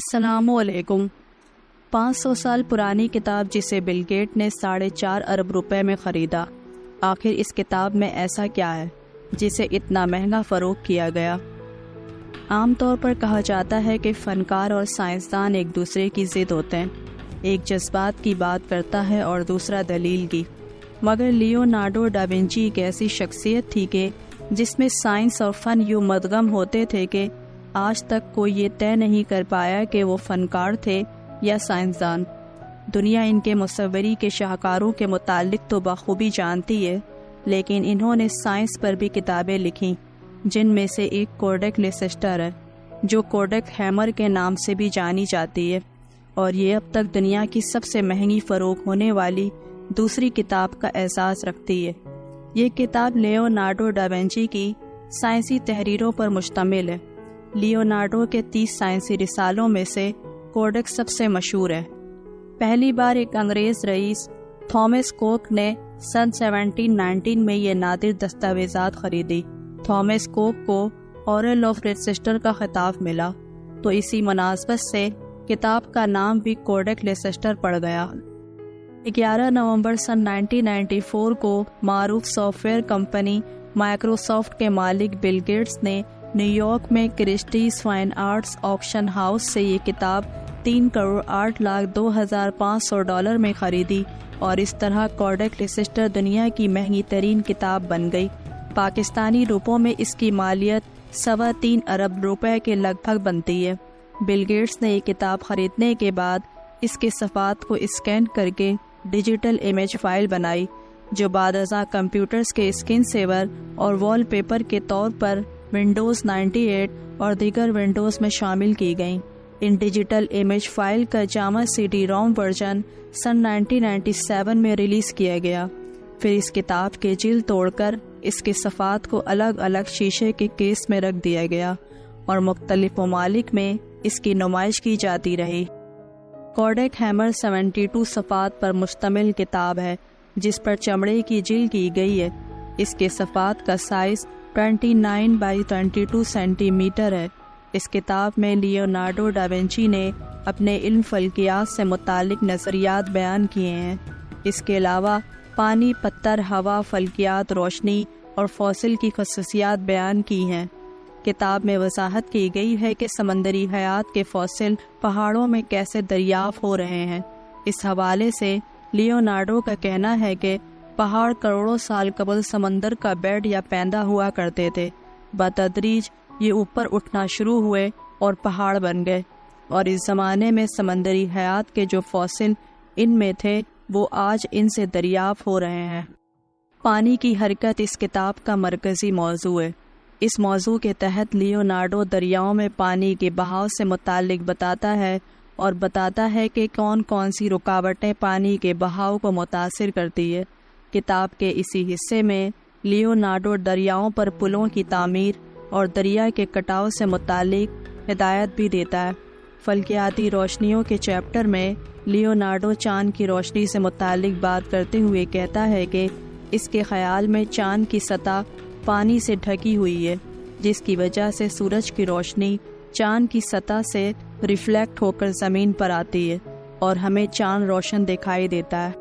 السلام علیکم۔ 500 سال پرانی کتاب جسے بل گیٹ نے 4.5 ارب روپے میں خریدا، آخر اس کتاب میں ایسا کیا ہے جسے اتنا مہنگا فروخت کیا گیا؟ عام طور پر کہا جاتا ہے کہ فنکار اور سائنسدان ایک دوسرے کی ضد ہوتے ہیں، ایک جذبات کی بات کرتا ہے اور دوسرا دلیل کی، مگر لیونارڈو ڈا ونچی ایک ایسی شخصیت تھی کہ جس میں سائنس اور فن یوں مدغم ہوتے تھے کہ آج تک کوئی یہ طے نہیں کر پایا کہ وہ فنکار تھے یا سائنسدان۔ دنیا ان کے مصوری کے شاہکاروں کے متعلق تو بخوبی جانتی ہے، لیکن انہوں نے سائنس پر بھی کتابیں لکھیں، جن میں سے ایک کوڈیک لیسسٹر ہے، جو کوڈیک ہیمر کے نام سے بھی جانی جاتی ہے، اور یہ اب تک دنیا کی سب سے مہنگی فروخت ہونے والی دوسری کتاب کا اعزاز رکھتی ہے۔ یہ کتاب لیونارڈو ڈا ونچی کی سائنسی تحریروں پر مشتمل ہے۔ لیونارڈو کے 30 سائنسی رسالوں میں سے کوڈیک سب سے مشہور ہے۔ پہلی بار ایک انگریز رئیس تھامس کوک نے سن 1719 میں یہ نادر دستاویزات خریدی۔ تھامس کوک کو اورل آف لیسسٹر کا خطاب ملا، تو اسی مناسبت سے کتاب کا نام بھی کوڈیک لیسسٹر پڑ گیا۔ 11 نومبر سن 1994 کو معروف سافٹ ویئر کمپنی مائکروسافٹ کے مالک بل گیٹس نے نیو یارک میں کرسٹیز فائن آرٹس آکشن ہاؤس سے یہ کتاب $3,08,02,500 میں خریدی، اور اس طرح کوڈیک لیسسٹر دنیا کی مہنگی ترین کتاب بن گئی۔ پاکستانی روپوں میں اس کی مالیت 3.25 ارب روپے کے لگ بھگ بنتی ہے۔ بل گیٹس نے یہ کتاب خریدنے کے بعد اس کے صفحات کو اسکین کر کے ڈیجیٹل امیج فائل بنائی، جو بعد ازاں کمپیوٹرز کے اسکرین سیور اور وال پیپر کے طور پر ونڈوز 98 اور دیگر ونڈوز میں شامل کی گئیں۔ ان ڈیجیٹل امیج فائل کا جامع CD روم ورژن سن 1997 میں ریلیز کیا گیا۔ پھر اس کتاب کے جلد توڑ کر اس کے صفحات کو الگ الگ شیشے کے کیس میں رکھ دیا گیا، اور مختلف ممالک میں اس کی نمائش کی جاتی رہی۔ کوڈیک ہیمر 72 صفحات پر مشتمل کتاب ہے، جس پر چمڑے کی جلد کی گئی ہے۔ اس کے صفحات کا سائز 29x22 سینٹی میٹر ہے۔ اس کتاب میں لیونارڈو ڈا ونچی نے اپنے علم فلکیات سے متعلق نظریات بیان کیے ہیں۔ اس کے علاوہ پانی، پتھر، ہوا، فلکیات، روشنی اور فوسل کی خصوصیات بیان کی ہیں۔ کتاب میں وضاحت کی گئی ہے کہ سمندری حیات کے فوسل پہاڑوں میں کیسے دریافت ہو رہے ہیں۔ اس حوالے سے لیونارڈو کا کہنا ہے کہ پہاڑ کروڑوں سال قبل سمندر کا بیڈ یا پیندہ ہوا کرتے تھے، بتدریج یہ اوپر اٹھنا شروع ہوئے اور پہاڑ بن گئے، اور اس زمانے میں سمندری حیات کے جو فوسل ان میں تھے وہ آج ان سے دریافت ہو رہے ہیں۔ پانی کی حرکت اس کتاب کا مرکزی موضوع ہے۔ اس موضوع کے تحت لیونارڈو دریاؤں میں پانی کے بہاؤ سے متعلق بتاتا ہے، اور بتاتا ہے کہ کون کون سی رکاوٹیں پانی کے بہاؤ کو متاثر کرتی ہے۔ کتاب کے اسی حصے میں لیونارڈو دریاؤں پر پلوں کی تعمیر اور دریا کے کٹاؤ سے متعلق ہدایت بھی دیتا ہے۔ فلکیاتی روشنیوں کے چیپٹر میں لیونارڈو چاند کی روشنی سے متعلق بات کرتے ہوئے کہتا ہے کہ اس کے خیال میں چاند کی سطح پانی سے ڈھکی ہوئی ہے، جس کی وجہ سے سورج کی روشنی چاند کی سطح سے ریفلیکٹ ہو کر زمین پر آتی ہے، اور ہمیں چاند روشن دکھائی دیتا ہے۔